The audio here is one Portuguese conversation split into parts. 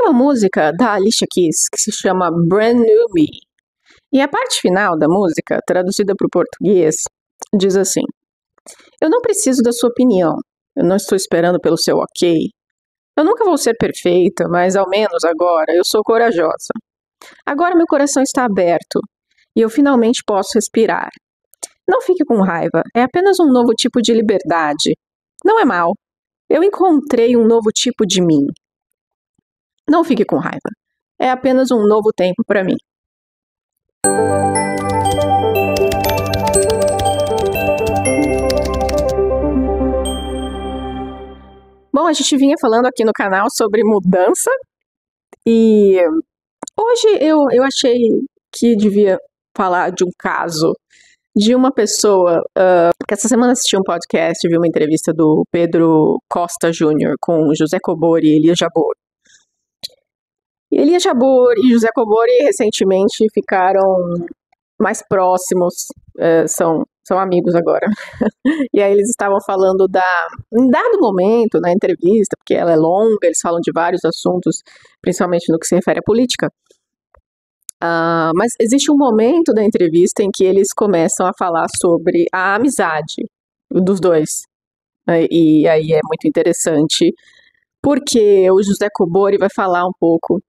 uma música da Alicia Keys que se chama Brand New Me. E a parte final da música, traduzida para o português, diz assim: eu não preciso da sua opinião, eu não estou esperando pelo seu ok. Eu nunca vou ser perfeita, mas ao menos agora eu sou corajosa. Agora meu coração está aberto e eu finalmente posso respirar. Não fique com raiva, é apenas um novo tipo de liberdade. Não é mal. Eu encontrei um novo tipo de mim. Não fique com raiva, é apenas um novo tempo para mim. Bom, a gente vinha falando aqui no canal sobre mudança e hoje eu achei que devia falar de um caso de uma pessoa, porque essa semana assisti um podcast, vi uma entrevista do Pedro Costa Júnior com José Cobori e Elias Jabbour. Elias Jabbour e José Cobori recentemente ficaram mais próximos, são amigos agora. E aí eles estavam falando em dado momento na entrevista, porque ela é longa, eles falam de vários assuntos, principalmente no que se refere à política. Mas existe um momento da entrevista em que eles começam a falar sobre a amizade dos dois. E aí é muito interessante, porque o José Cobori vai falar um pouco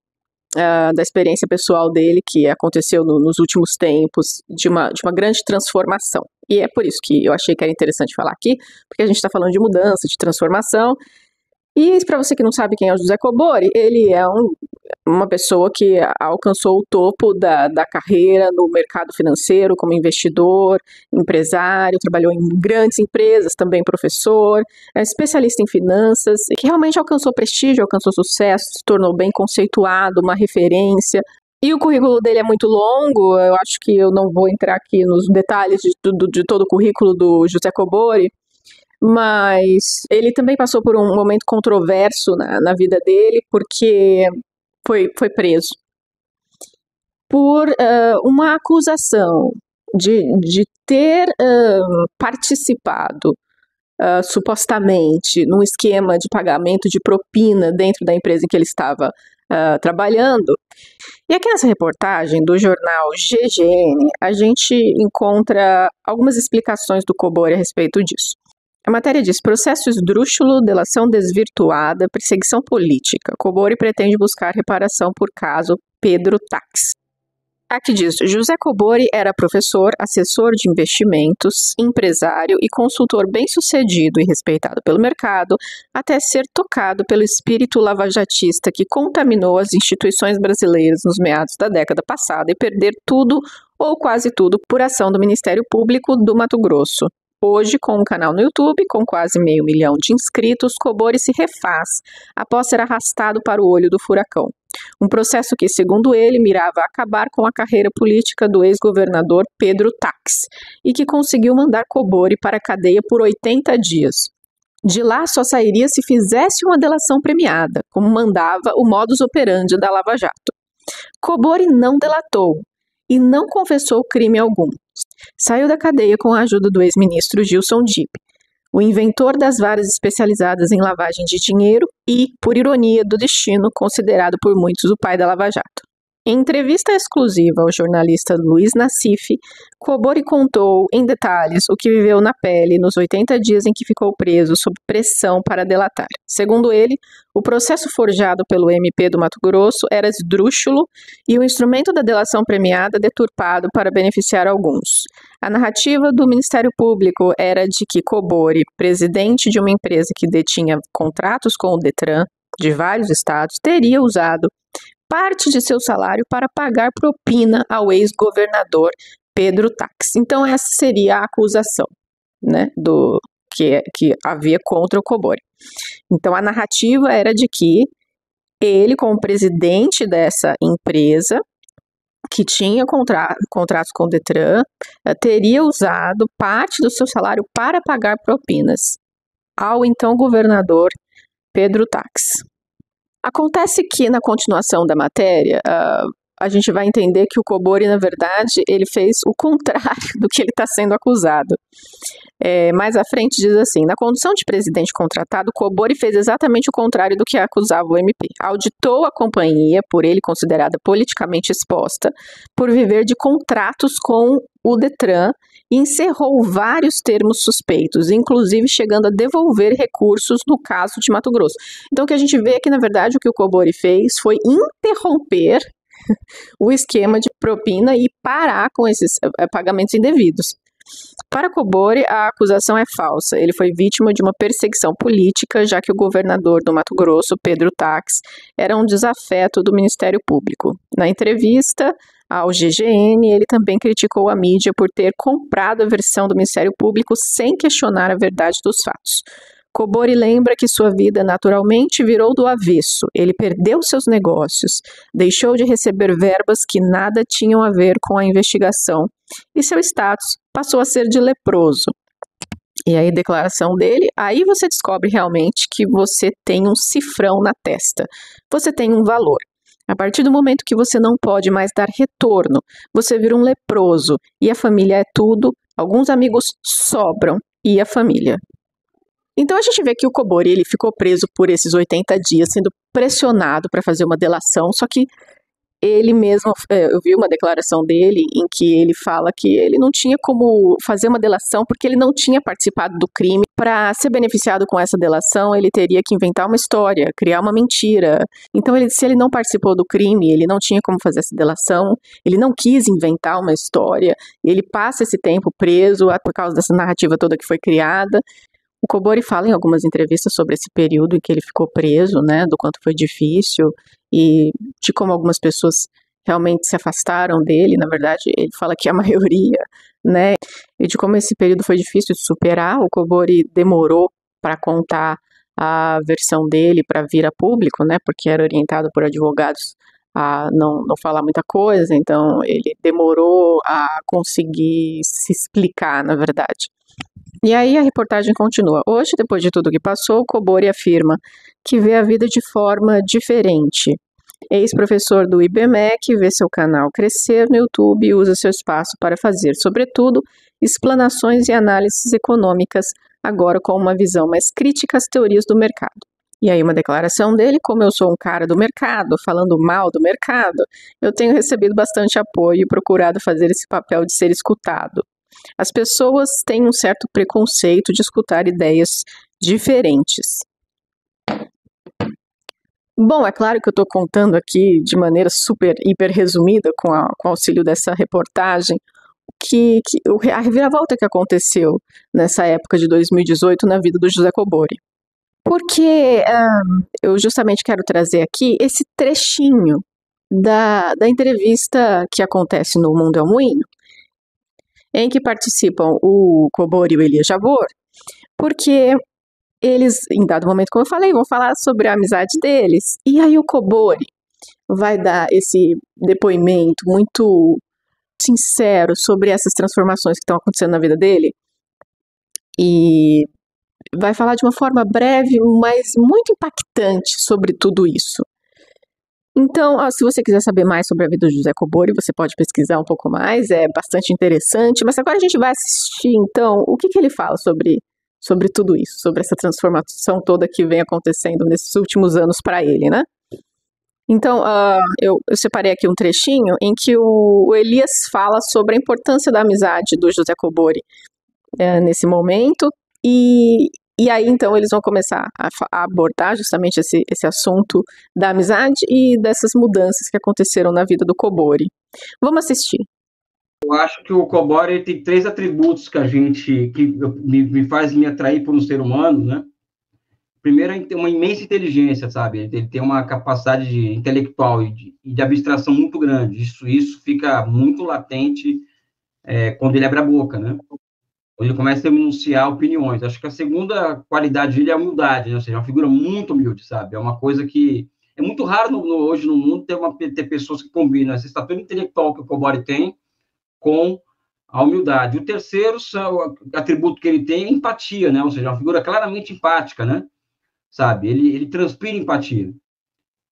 da experiência pessoal dele, que aconteceu nos últimos tempos, de uma grande transformação. E é por isso que eu achei que era interessante falar aqui, porque a gente está falando de mudança, de transformação. E para você que não sabe quem é o José Cobori, ele é uma pessoa que alcançou o topo da carreira no mercado financeiro como investidor, empresário, trabalhou em grandes empresas, também professor, é especialista em finanças, que realmente alcançou prestígio, alcançou sucesso, se tornou bem conceituado, uma referência. E o currículo dele é muito longo, eu acho que eu não vou entrar aqui nos detalhes de todo o currículo do José Cobori, mas ele também passou por um momento controverso na vida dele, porque foi preso por uma acusação de ter participado supostamente num esquema de pagamento de propina dentro da empresa em que ele estava trabalhando. E aqui nessa reportagem do jornal GGN, a gente encontra algumas explicações do Cobori a respeito disso. A matéria diz: processo esdrúxulo, delação desvirtuada, perseguição política. Cobori pretende buscar reparação por caso Pedro Táxi. Aqui diz: José Cobori era professor, assessor de investimentos, empresário e consultor bem-sucedido e respeitado pelo mercado, até ser tocado pelo espírito lavajatista que contaminou as instituições brasileiras nos meados da década passada e perder tudo ou quase tudo por ação do Ministério Público do Mato Grosso. Hoje, com um canal no YouTube, com quase 500 mil de inscritos, Cobori se refaz após ser arrastado para o olho do furacão. Um processo que, segundo ele, mirava acabar com a carreira política do ex-governador Pedro Táxi e que conseguiu mandar Cobori para a cadeia por 80 dias. De lá só sairia se fizesse uma delação premiada, como mandava o modus operandi da Lava Jato. Cobori não delatou e não confessou crime algum. Saiu da cadeia com a ajuda do ex-ministro Gilson Dipp, o inventor das varas especializadas em lavagem de dinheiro e, por ironia do destino, considerado por muitos o pai da Lava Jato. Em entrevista exclusiva ao jornalista Luiz Nassif, Cobori contou em detalhes o que viveu na pele nos 80 dias em que ficou preso sob pressão para delatar. Segundo ele, o processo forjado pelo MP do Mato Grosso era esdrúxulo e o instrumento da delação premiada deturpado para beneficiar alguns. A narrativa do Ministério Público era de que Cobori, presidente de uma empresa que detinha contratos com o Detran de vários estados, teria usado parte de seu salário para pagar propina ao ex-governador Pedro Táxi. Então essa seria a acusação, né, que havia contra o Cobori. Então a narrativa era de que ele, como presidente dessa empresa, que tinha contratos com o Detran, teria usado parte do seu salário para pagar propinas ao então governador Pedro Táxi. Acontece que, na continuação da matéria, a gente vai entender que o Kobori, na verdade, ele fez o contrário do que ele está sendo acusado. Mais à frente diz assim: na condição de presidente contratado, Kobori fez exatamente o contrário do que acusava o MP. Auditou a companhia, por ele considerada politicamente exposta, por viver de contratos com o Detran, e encerrou vários termos suspeitos, inclusive chegando a devolver recursos no caso de Mato Grosso. Então o que a gente vê é que, na verdade, o que o Kobori fez foi interromper o esquema de propina e parar com esses pagamentos indevidos. Para Kobori, a acusação é falsa. Ele foi vítima de uma perseguição política, já que o governador do Mato Grosso, Pedro Taques, era um desafeto do Ministério Público. Na entrevista ao GGN, ele também criticou a mídia por ter comprado a versão do Ministério Público sem questionar a verdade dos fatos. Kobori lembra que sua vida naturalmente virou do avesso. Ele perdeu seus negócios, deixou de receber verbas que nada tinham a ver com a investigação e seu status passou a ser de leproso. E aí, declaração dele, aí você descobre realmente que você tem um cifrão na testa. Você tem um valor. A partir do momento que você não pode mais dar retorno, você vira um leproso e a família é tudo, alguns amigos sobram e a família. Então a gente vê que o Kobori ele ficou preso por esses 80 dias, sendo pressionado para fazer uma delação, só que ele mesmo, eu vi uma declaração dele em que ele fala que ele não tinha como fazer uma delação porque ele não tinha participado do crime. Para ser beneficiado com essa delação, ele teria que inventar uma história, criar uma mentira. Então, se ele não participou do crime, ele não tinha como fazer essa delação, ele não quis inventar uma história, ele passa esse tempo preso por causa dessa narrativa toda que foi criada. O Kobori fala em algumas entrevistas sobre esse período em que ele ficou preso, né, do quanto foi difícil e de como algumas pessoas realmente se afastaram dele. Na verdade, ele fala que a maioria, né, e de como esse período foi difícil de superar. O Kobori demorou para contar a versão dele para vir a público, né, porque era orientado por advogados a não falar muita coisa, então ele demorou a conseguir se explicar, na verdade. E aí a reportagem continua. Hoje, depois de tudo que passou, Kobori afirma que vê a vida de forma diferente. Ex-professor do IBMEC, vê seu canal crescer no YouTube e usa seu espaço para fazer, sobretudo, explanações e análises econômicas, agora com uma visão mais crítica às teorias do mercado. E aí uma declaração dele: como eu sou um cara do mercado, falando mal do mercado, eu tenho recebido bastante apoio e procurado fazer esse papel de ser escutado. As pessoas têm um certo preconceito de escutar ideias diferentes. Bom, é claro que eu estou contando aqui de maneira super, hiper resumida, com o auxílio dessa reportagem, a reviravolta que aconteceu nessa época de 2018 na vida do José Kobori. Porque eu justamente quero trazer aqui esse trechinho da entrevista que acontece no Mundo é um Moinho, em que participam o Kobori e o Elias Jabbour, porque eles, em dado momento, como eu falei, vão falar sobre a amizade deles. E aí o Kobori vai dar esse depoimento muito sincero sobre essas transformações que estão acontecendo na vida dele. E vai falar de uma forma breve, mas muito impactante sobre tudo isso. Então, se você quiser saber mais sobre a vida do José Kobori, você pode pesquisar um pouco mais, é bastante interessante. Mas agora a gente vai assistir, então, o que ele fala sobre tudo isso, sobre essa transformação toda que vem acontecendo nesses últimos anos para ele, né? Então, eu separei aqui um trechinho em que o Elias fala sobre a importância da amizade do José Kobori nesse momento, e aí, então, eles vão começar a abordar justamente esse assunto da amizade e dessas mudanças que aconteceram na vida do Kobori. Vamos assistir. Eu acho que o Kobori tem 3 atributos que me faz me atrair por um ser humano, né? Primeiro, ele tem uma imensa inteligência, sabe? Ele tem uma capacidade intelectual e de abstração muito grande. Isso fica muito latente quando ele abre a boca, né? Quando ele começa a enunciar opiniões. Acho que a segunda qualidade dele é a humildade, né? Ou seja, é uma figura muito humilde, sabe? É uma coisa que é muito raro hoje no mundo ter pessoas que combinam essa estatura intelectual que o Kobori tem com a humildade. O terceiro atributo que ele tem é empatia, né? Ou seja, é uma figura claramente empática, né? Sabe? Ele transpira empatia.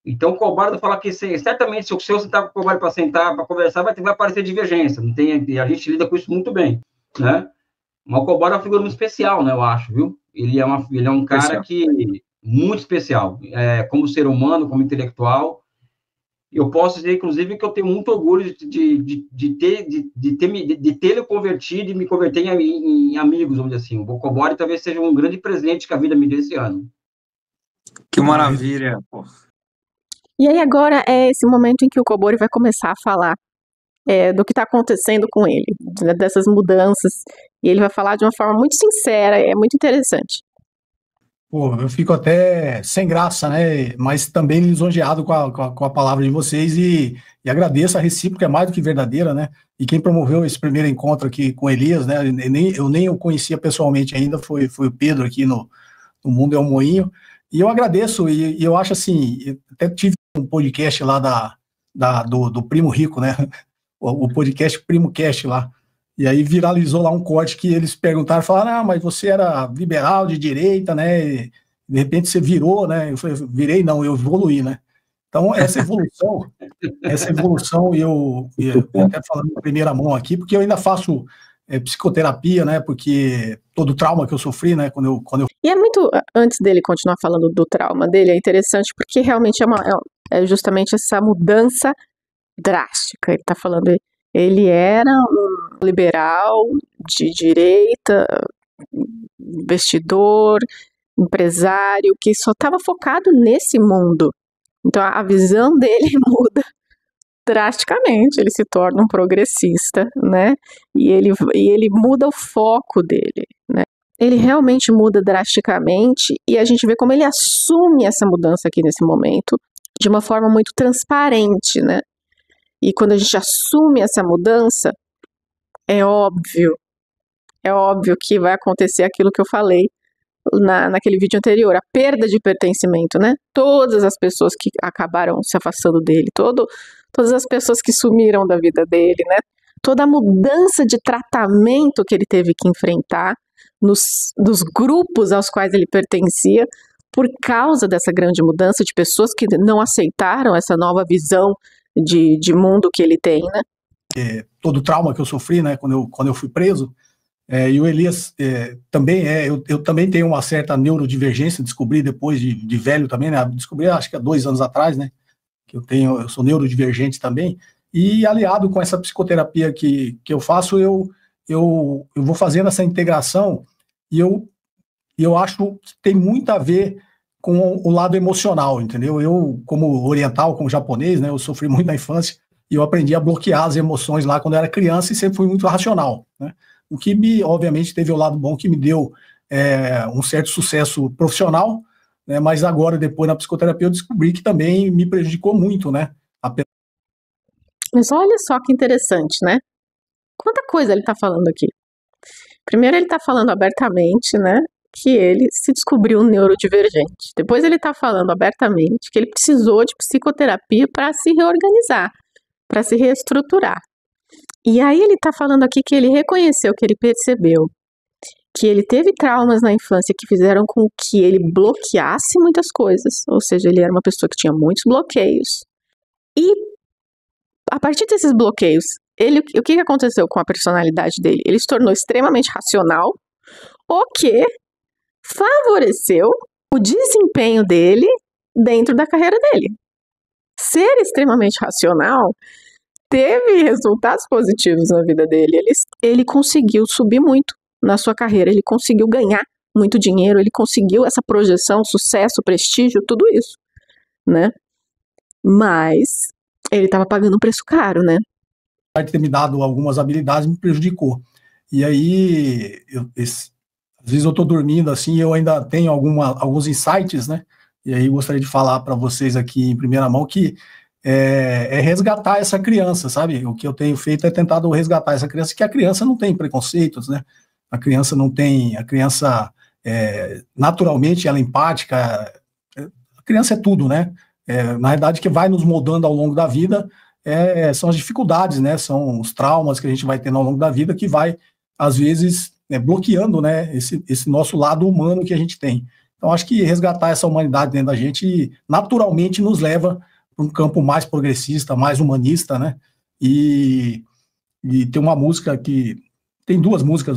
Então, o Cobora fala que certamente, se o seu sentar com o Cobora para sentar, para conversar, vai aparecer divergência. Não tem, a gente lida com isso muito bem, né? Mas o Cobora é uma figura muito especial, né? Eu acho, viu? Ele é um cara que muito especial, como ser humano, como intelectual. Eu posso dizer, inclusive, que eu tenho muito orgulho de tê-lo convertido e me converter em amigos, vamos dizer assim. O Cobora talvez seja um grande presente que a vida me deu esse ano. Que maravilha, pô. E aí agora é esse momento em que o Kobori vai começar a falar do que está acontecendo com ele, dessas mudanças, e ele vai falar de uma forma muito sincera, é muito interessante. Pô, eu fico até sem graça, né, mas também lisonjeado com a palavra de vocês e agradeço a recíproca, é mais do que verdadeira, né, e quem promoveu esse primeiro encontro aqui com Elias, né, eu nem o conhecia pessoalmente ainda, foi o Pedro aqui no Mundo é um Moinho, e eu agradeço, e eu acho assim, eu até tive um podcast lá do Primo Rico, né, o podcast Primo Cast lá, e aí viralizou lá um corte que eles perguntaram, falaram, mas você era liberal de direita, né, e de repente você virou, né, eu falei, virei não, eu evoluí, né, então essa evolução, e eu até falando em primeira mão aqui, porque eu ainda faço psicoterapia, né, porque todo o trauma que eu sofri, né, quando eu... E é muito, antes dele continuar falando do trauma dele, é interessante porque realmente é justamente essa mudança drástica. Ele está falando, ele era um liberal de direita, investidor, empresário, que só estava focado nesse mundo. Então a visão dele muda drasticamente, ele se torna um progressista, né? E ele muda o foco dele, né? Ele realmente muda drasticamente e a gente vê como ele assume essa mudança aqui nesse momento de uma forma muito transparente, né? E quando a gente assume essa mudança, é óbvio que vai acontecer aquilo que eu falei naquele vídeo anterior, a perda de pertencimento, né? Todas as pessoas que acabaram se afastando dele, todas as pessoas que sumiram da vida dele, né? Toda a mudança de tratamento que ele teve que enfrentar dos grupos aos quais ele pertencia, por causa dessa grande mudança de pessoas que não aceitaram essa nova visão de mundo que ele tem, né? Todo o trauma que eu sofri, né, quando eu fui preso, e o Elias também eu também tenho uma certa neurodivergência, descobri depois de velho também, né, descobri acho que há 2 anos atrás, né, que eu sou neurodivergente também, e aliado com essa psicoterapia que eu faço, eu vou fazendo essa integração, e eu acho que tem muito a ver com o lado emocional, entendeu? Eu, como oriental, como japonês, né, eu sofri muito na infância, e eu aprendi a bloquear as emoções lá quando eu era criança, e sempre fui muito racional, né? O que obviamente, teve o lado bom que me deu um certo sucesso profissional, né, mas agora, depois na psicoterapia, eu descobri que também me prejudicou muito, né? Mas olha só que interessante, né? Quanta coisa ele está falando aqui. Primeiro ele está falando abertamente, né, que ele se descobriu neurodivergente. Depois ele está falando abertamente que ele precisou de psicoterapia para se reorganizar, para se reestruturar. E aí ele está falando aqui que ele reconheceu, que ele percebeu que ele teve traumas na infância que fizeram com que ele bloqueasse muitas coisas, ou seja, ele era uma pessoa que tinha muitos bloqueios. E a partir desses bloqueios, o que aconteceu com a personalidade dele? Ele se tornou extremamente racional, o que favoreceu o desempenho dele dentro da carreira dele. Ser extremamente racional teve resultados positivos na vida dele. Ele conseguiu subir muito na sua carreira, ele conseguiu ganhar muito dinheiro, ele conseguiu essa projeção, sucesso, prestígio, tudo isso, né? Mas ele estava pagando um preço caro, né? De ter me dado algumas habilidades me prejudicou. E aí, às vezes eu estou dormindo assim, eu ainda tenho alguns insights, né? E aí gostaria de falar para vocês aqui em primeira mão que é resgatar essa criança, sabe? O que eu tenho feito é tentado resgatar essa criança, que a criança não tem preconceitos, né? A criança naturalmente ela é empática, a criança é tudo, né? Na verdade, que vai nos moldando ao longo da vida são as dificuldades, né? São os traumas que a gente vai tendo ao longo da vida que vai, às vezes, bloqueando, né? Esse nosso lado humano que a gente tem. Então, acho que resgatar essa humanidade dentro da gente naturalmente nos leva para um campo mais progressista, mais humanista, né? E tem uma música que... Tem duas músicas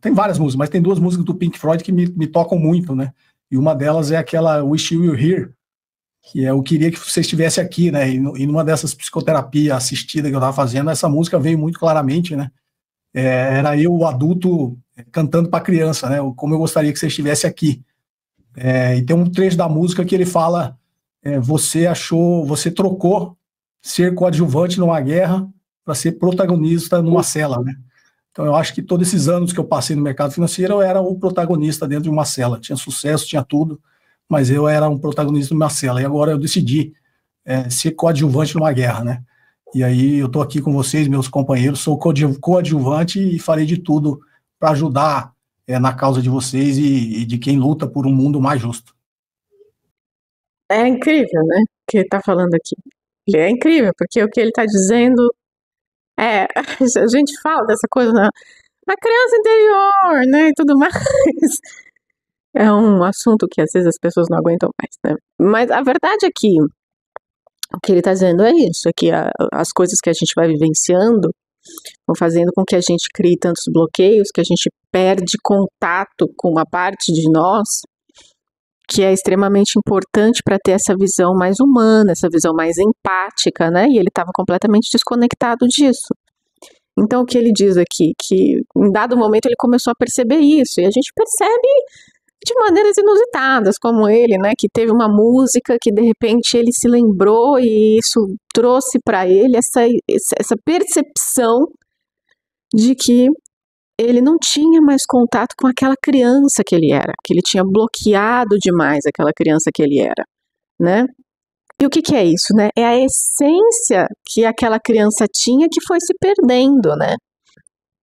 tem várias músicas, mas tem duas músicas do Pink Floyd que me tocam muito, né? E uma delas é aquela Wish You Were Here, que é Eu Queria Que Você Estivesse Aqui, né? E numa dessas psicoterapia assistida que eu estava fazendo, essa música veio muito claramente, né? Era eu, o adulto, cantando para a criança, né? Como eu gostaria que você estivesse aqui. E tem um trecho da música que ele fala: você trocou ser coadjuvante numa guerra para ser protagonista numa cela, né? Então eu acho que todos esses anos que eu passei no mercado financeiro, eu era o protagonista dentro de uma cela. Tinha sucesso, tinha tudo, mas eu era um protagonista numa cela. E agora eu decidi ser coadjuvante numa guerra, né? E aí eu estou aqui com vocês, meus companheiros, sou coadjuvante e farei de tudo para ajudar na causa de vocês e de quem luta por um mundo mais justo. É incrível, né? O que ele está falando aqui. É incrível, porque o que ele está dizendo a gente fala dessa coisa na criança interior, né, e tudo mais. É um assunto que às vezes as pessoas não aguentam mais, né? Mas a verdade é que o que ele está dizendo é isso, é que as coisas que a gente vai vivenciando vão fazendo com que a gente crie tantos bloqueios, que a gente perde contato com uma parte de nós que é extremamente importante para ter essa visão mais humana, essa visão mais empática, né? E ele estava completamente desconectado disso. Então, o que ele diz aqui, que em dado momento ele começou a perceber isso, e a gente percebe de maneiras inusitadas, como ele, né? Que teve uma música que de repente ele se lembrou e isso trouxe para ele essa percepção de que ele não tinha mais contato com aquela criança que ele era, que ele tinha bloqueado demais aquela criança que ele era, né? E o que é isso, né? É a essência que aquela criança tinha que foi se perdendo, né?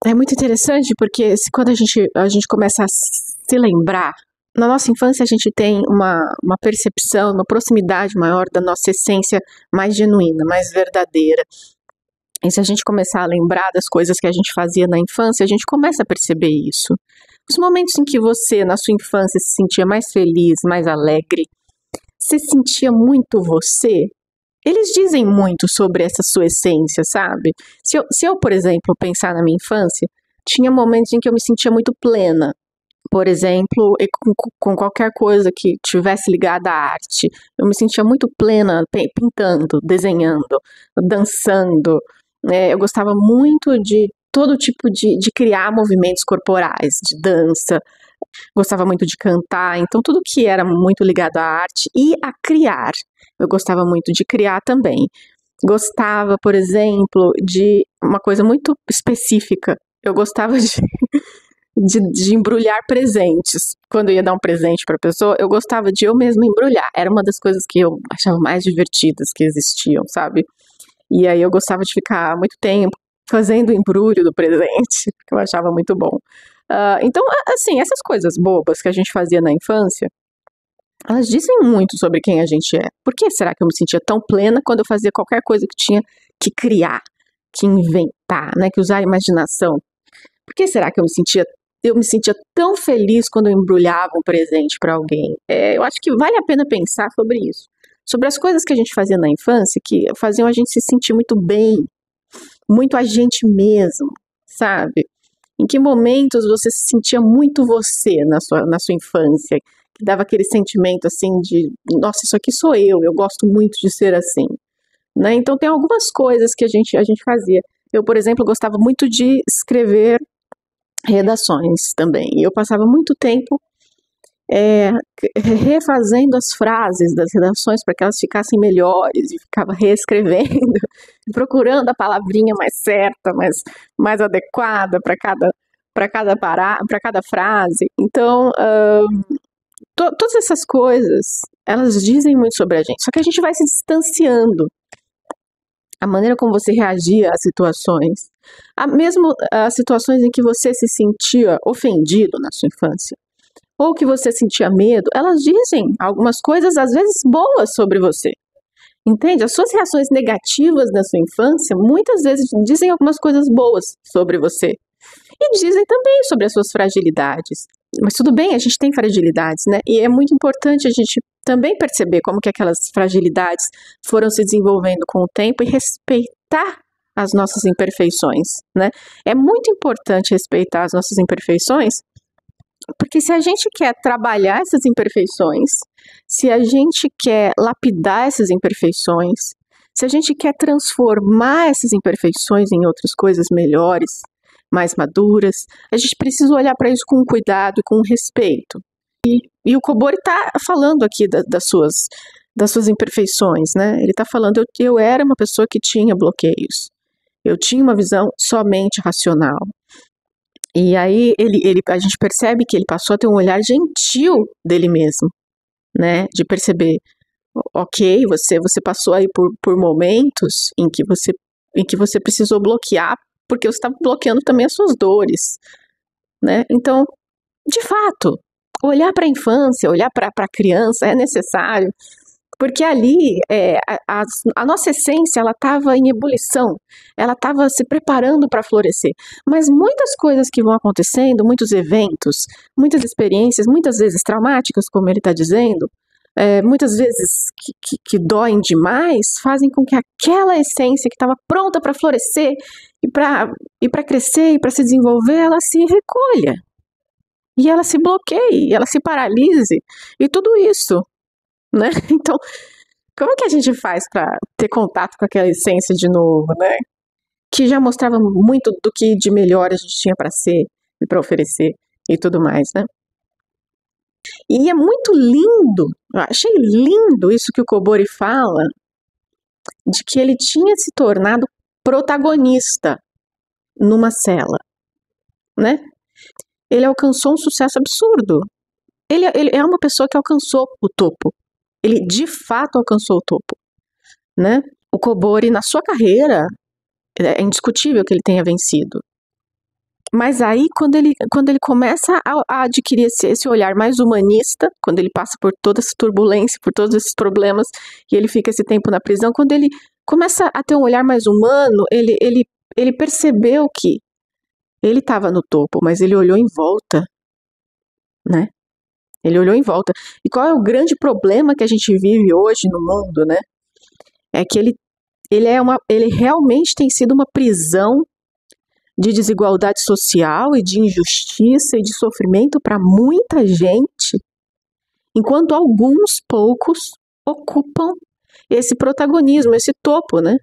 É muito interessante porque quando a gente começa a se lembrar, na nossa infância a gente tem uma percepção, uma proximidade maior da nossa essência mais genuína, mais verdadeira. E se a gente começar a lembrar das coisas que a gente fazia na infância, a gente começa a perceber isso. Os momentos em que você, na sua infância, se sentia mais feliz, mais alegre, se sentia muito você, eles dizem muito sobre essa sua essência, sabe? Se eu, por exemplo, pensar na minha infância, tinha momentos em que eu me sentia muito plena. Por exemplo, com qualquer coisa que tivesse ligada à arte. Eu me sentia muito plena pintando, desenhando, dançando. Eu gostava muito de todo tipo de criar movimentos corporais, de dança. Gostava muito de cantar. Então, tudo que era muito ligado à arte e a criar. Eu gostava muito de criar também. Gostava, por exemplo, de uma coisa muito específica. Eu gostava de embrulhar presentes. Quando eu ia dar um presente para a pessoa, eu gostava de eu mesma embrulhar. Era uma das coisas que eu achava mais divertidas que existiam, sabe? E aí eu gostava de ficar muito tempo fazendo o embrulho do presente, que eu achava muito bom. Então, assim, essas coisas bobas que a gente fazia na infância, elas dizem muito sobre quem a gente é. Por que será que eu me sentia tão plena quando eu fazia qualquer coisa que tinha que criar, que inventar, né, que usar a imaginação? Por que será que eu me sentia tão feliz quando eu embrulhava um presente para alguém? Eu acho que vale a pena pensar sobre isso. Sobre as coisas que a gente fazia na infância, que faziam a gente se sentir muito bem, muito a gente mesmo, sabe? Em que momentos você se sentia muito você na sua infância, que dava aquele sentimento assim de, nossa, isso aqui sou eu gosto muito de ser assim, né? Então tem algumas coisas que a gente fazia. Eu, por exemplo, gostava muito de escrever redações também, e eu passava muito tempo refazendo as frases das redações para que elas ficassem melhores, e ficava reescrevendo, procurando a palavrinha mais certa, mais adequada para cada frase. Então, todas essas coisas, elas dizem muito sobre a gente, só que a gente vai se distanciando. A maneira como você reagia às situações, mesmo as situações em que você se sentia ofendido na sua infância, ou que você sentia medo, elas dizem algumas coisas, às vezes, boas sobre você. Entende? As suas reações negativas na sua infância, muitas vezes, dizem algumas coisas boas sobre você. E dizem também sobre as suas fragilidades. Mas tudo bem, a gente tem fragilidades, né? E é muito importante a gente também perceber como que aquelas fragilidades foram se desenvolvendo com o tempo e respeitar as nossas imperfeições, né? É muito importante respeitar as nossas imperfeições, porque se a gente quer trabalhar essas imperfeições, se a gente quer lapidar essas imperfeições, se a gente quer transformar essas imperfeições em outras coisas melhores, mais maduras, a gente precisa olhar para isso com cuidado e com respeito. E o Kobori está falando aqui das suas imperfeições, né? Ele está falando que eu era uma pessoa que tinha bloqueios. Eu tinha uma visão somente racional. E aí a gente percebe que ele passou a ter um olhar gentil dele mesmo, né? De perceber, ok, você passou aí por momentos em que você precisou bloquear, porque você estava bloqueando também as suas dores, né? Então, de fato, olhar para a infância, olhar para a criança é necessário, porque ali a nossa essência ela estava em ebulição, ela estava se preparando para florescer. Mas muitas coisas que vão acontecendo, muitos eventos, muitas experiências, muitas vezes traumáticas, como ele está dizendo, muitas vezes que doem demais, fazem com que aquela essência que estava pronta para florescer e para crescer e para se desenvolver, ela se recolha. E ela se bloqueie, ela se paralise. E tudo isso, né? Então, como que a gente faz para ter contato com aquela essência de novo, né? Que já mostrava muito do que de melhor a gente tinha para ser e para oferecer e tudo mais, né? E é muito lindo, eu achei lindo isso que o Kobori fala, de que ele tinha se tornado protagonista numa cela, né? Ele alcançou um sucesso absurdo. Ele é uma pessoa que alcançou o topo. Ele, de fato, alcançou o topo, né? O Kobori, na sua carreira, é indiscutível que ele tenha vencido. Mas aí, quando ele começa a adquirir esse olhar mais humanista, quando ele passa por toda essa turbulência, por todos esses problemas, e ele fica esse tempo na prisão, quando ele começa a ter um olhar mais humano, ele percebeu que ele estava no topo, mas ele olhou em volta, né? Ele olhou em volta. E qual é o grande problema que a gente vive hoje no mundo, né? É que ele realmente tem sido uma prisão de desigualdade social e de injustiça e de sofrimento para muita gente, enquanto alguns poucos ocupam esse protagonismo, esse topo, né?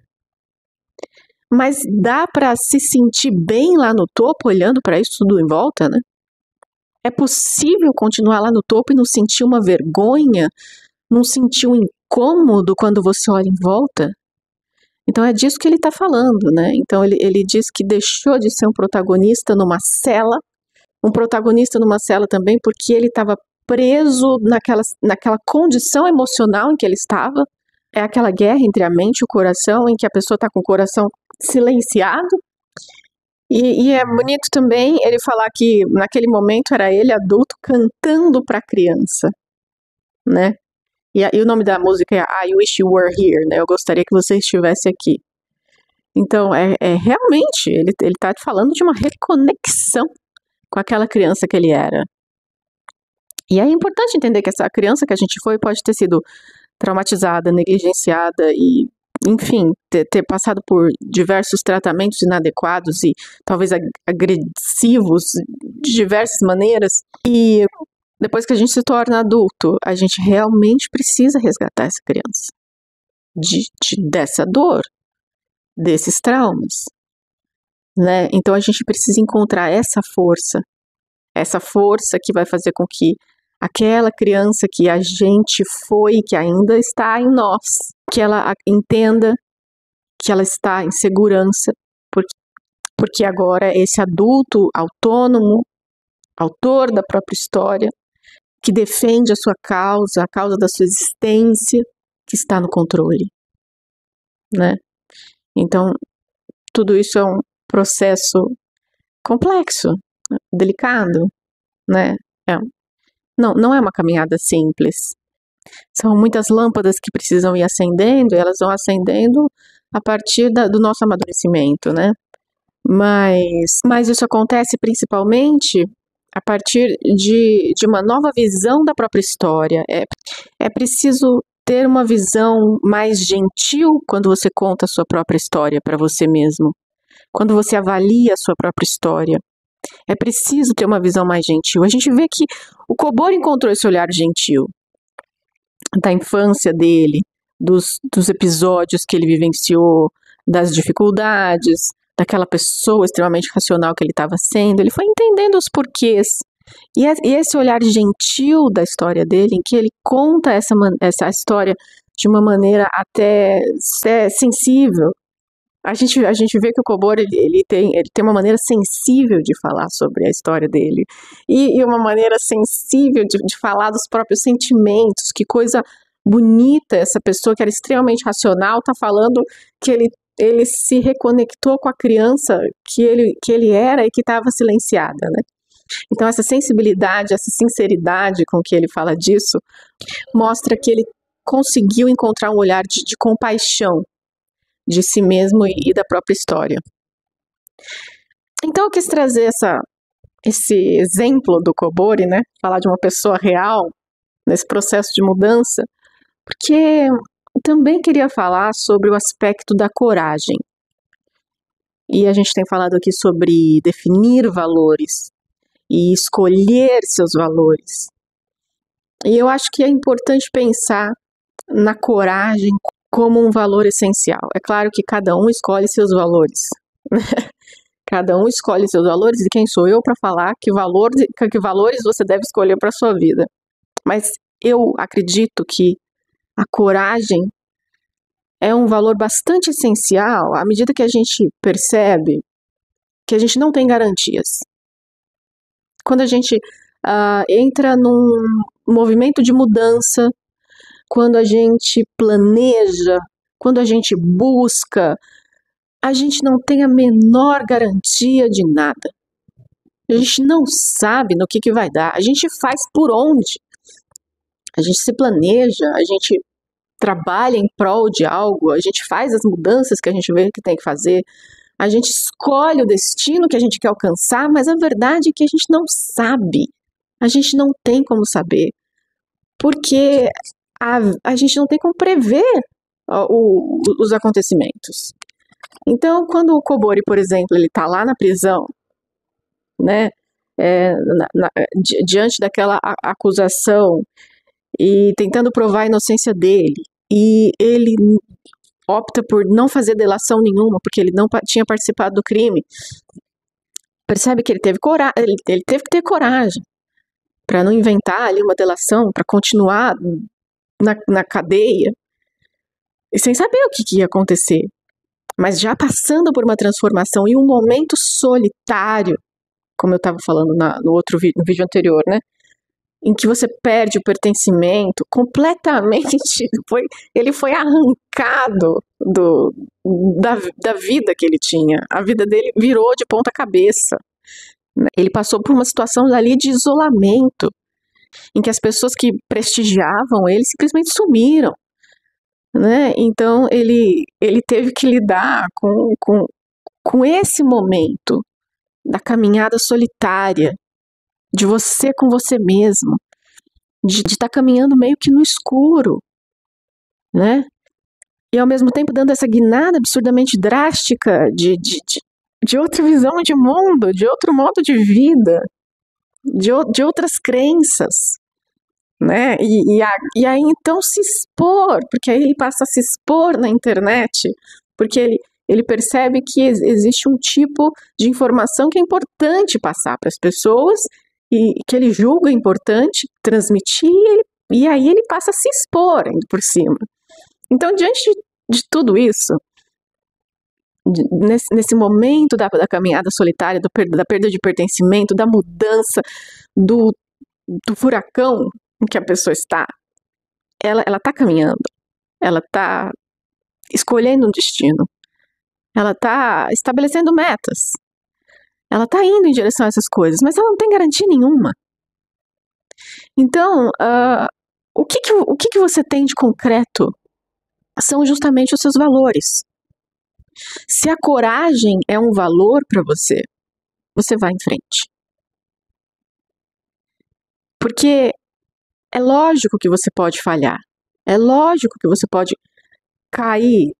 Mas dá para se sentir bem lá no topo, olhando para isso tudo em volta, né? É possível continuar lá no topo e não sentir uma vergonha, não sentir um incômodo quando você olha em volta? Então é disso que ele está falando, né? Então ele diz que deixou de ser um protagonista numa cela também porque ele estava preso naquela condição emocional em que ele estava. É aquela guerra entre a mente e o coração, em que a pessoa está com o coração silenciado. E é bonito também ele falar que naquele momento era ele adulto cantando para a criança, né? E o nome da música é I Wish You Were Here, né? Eu gostaria que você estivesse aqui. Então, realmente, ele está falando de uma reconexão com aquela criança que ele era. E é importante entender que essa criança que a gente foi pode ter sido traumatizada, negligenciada e, enfim, ter passado por diversos tratamentos inadequados e talvez agressivos de diversas maneiras. E depois que a gente se torna adulto, a gente realmente precisa resgatar essa criança dessa dor, desses traumas, né? Então a gente precisa encontrar essa força que vai fazer com que aquela criança que a gente foi, que ainda está em nós, que ela entenda que ela está em segurança, porque agora é esse adulto autônomo, autor da própria história, que defende a sua causa, a causa da sua existência, que está no controle, né? Então, tudo isso é um processo complexo, delicado, né? Não é uma caminhada simples. São muitas lâmpadas que precisam ir acendendo, e elas vão acendendo a partir do nosso amadurecimento, né? Mas isso acontece principalmente a partir de uma nova visão da própria história. É preciso ter uma visão mais gentil quando você conta a sua própria história para você mesmo, quando você avalia a sua própria história. É preciso ter uma visão mais gentil. A gente vê que o Kobori encontrou esse olhar gentil da infância dele, dos episódios que ele vivenciou, das dificuldades, daquela pessoa extremamente racional que ele estava sendo. Ele foi entendendo os porquês. E esse olhar gentil da história dele, em que ele conta essa história de uma maneira até sensível. A gente vê que o Kobori ele tem uma maneira sensível de falar sobre a história dele. E uma maneira sensível de falar dos próprios sentimentos. Que coisa bonita essa pessoa que era extremamente racional está falando que ele se reconectou com a criança que ele era e que estava silenciada, né? Então essa sensibilidade, essa sinceridade com que ele fala disso, mostra que ele conseguiu encontrar um olhar de compaixão de si mesmo e da própria história. Então eu quis trazer esse exemplo do Kobori, né? Falar de uma pessoa real nesse processo de mudança, porque eu também queria falar sobre o aspecto da coragem. E a gente tem falado aqui sobre definir valores e escolher seus valores. E eu acho que é importante pensar na coragem como um valor essencial. É claro que cada um escolhe seus valores. Cada um escolhe seus valores, e quem sou eu para falar que valores você deve escolher para a sua vida. Mas eu acredito que a coragem é um valor bastante essencial à medida que a gente percebe que a gente não tem garantias. Quando a gente entra num movimento de mudança, quando a gente planeja, quando a gente busca, a gente não tem a menor garantia de nada. A gente não sabe no que vai dar. A gente faz por onde. A gente se planeja, a gente trabalha em prol de algo, a gente faz as mudanças que a gente vê que tem que fazer, a gente escolhe o destino que a gente quer alcançar, mas a verdade é que a gente não sabe. A gente não tem como saber. Porque a gente não tem como prever os acontecimentos. Então, quando o Kobori, por exemplo, ele está lá na prisão, né, diante daquela acusação e tentando provar a inocência dele, e ele opta por não fazer delação nenhuma, porque ele não tinha participado do crime, percebe que ele teve que ter coragem para não inventar ali uma delação, para continuar na cadeia, e sem saber o que ia acontecer. Mas já passando por uma transformação e um momento solitário, como eu estava falando no vídeo anterior, né? Em que você perde o pertencimento completamente, ele foi arrancado da vida que ele tinha. A vida dele virou de ponta cabeça. Ele passou por uma situação ali de isolamento, em que as pessoas que prestigiavam ele simplesmente sumiram. Né? Então ele teve que lidar com esse momento da caminhada solitária, de você com você mesmo, de estar caminhando meio que no escuro, né? E ao mesmo tempo dando essa guinada absurdamente drástica de outra visão de mundo, de outro modo de vida, de outras crenças. Né? E aí então se expor, porque aí ele passa a se expor na internet, porque ele percebe que existe um tipo de informação que é importante passar para as pessoas e que ele julga importante transmitir, e aí ele passa a se expor ainda por cima. Então, diante de tudo isso, nesse momento da caminhada solitária, da perda de pertencimento, da mudança, do furacão em que a pessoa está, ela está caminhando, ela está escolhendo um destino, ela está estabelecendo metas, ela está indo em direção a essas coisas, mas ela não tem garantia nenhuma. Então, o que você tem de concreto são justamente os seus valores. Se a coragem é um valor para você, você vai em frente. Porque é lógico que você pode falhar. É lógico que você pode cair,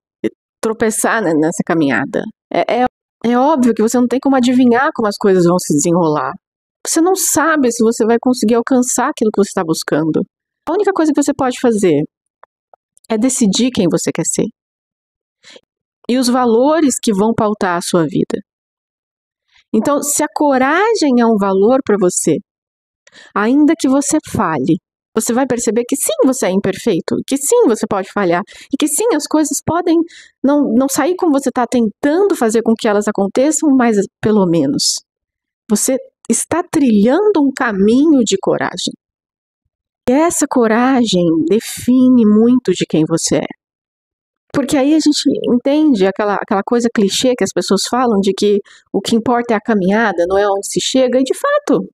tropeçar nessa caminhada. É óbvio que você não tem como adivinhar como as coisas vão se desenrolar. Você não sabe se você vai conseguir alcançar aquilo que você está buscando. A única coisa que você pode fazer é decidir quem você quer ser. E os valores que vão pautar a sua vida. Então, se a coragem é um valor para você, ainda que você falhe, você vai perceber que sim, você é imperfeito, que sim, você pode falhar, e que sim, as coisas podem não sair como você está tentando fazer com que elas aconteçam, mas pelo menos você está trilhando um caminho de coragem. E essa coragem define muito de quem você é. Porque aí a gente entende aquela coisa clichê que as pessoas falam de que o que importa é a caminhada, não é onde se chega, e de fato,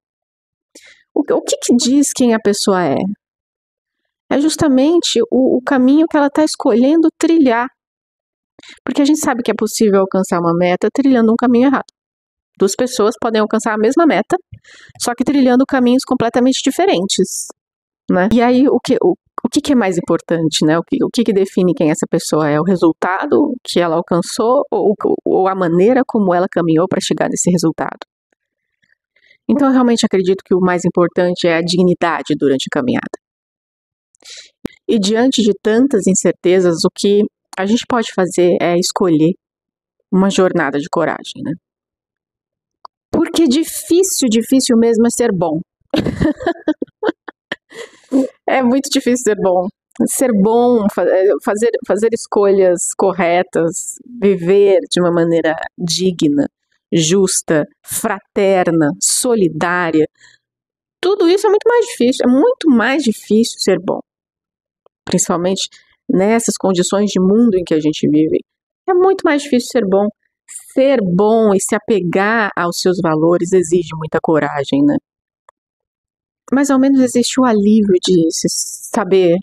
o que diz quem a pessoa é? É justamente o caminho que ela está escolhendo trilhar. Porque a gente sabe que é possível alcançar uma meta trilhando um caminho errado. Duas pessoas podem alcançar a mesma meta, só que trilhando caminhos completamente diferentes, né? E aí, o que é mais importante, né? O que define quem essa pessoa é? O resultado que ela alcançou ou a maneira como ela caminhou para chegar nesse resultado? Então, eu realmente acredito que o mais importante é a dignidade durante a caminhada. E diante de tantas incertezas, o que a gente pode fazer é escolher uma jornada de coragem, né? Porque difícil mesmo é ser bom. É muito difícil ser bom. Ser bom, fazer escolhas corretas, viver de uma maneira digna, justa, fraterna, solidária. Tudo isso é muito mais difícil. É muito mais difícil ser bom. Principalmente nessas condições de mundo em que a gente vive. É muito mais difícil ser bom. Ser bom e se apegar aos seus valores exige muita coragem, né? Mas ao menos existe o alívio de se saber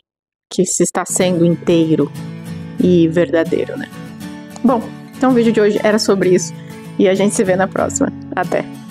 que se está sendo inteiro e verdadeiro, né? Bom, então o vídeo de hoje era sobre isso e a gente se vê na próxima. Até!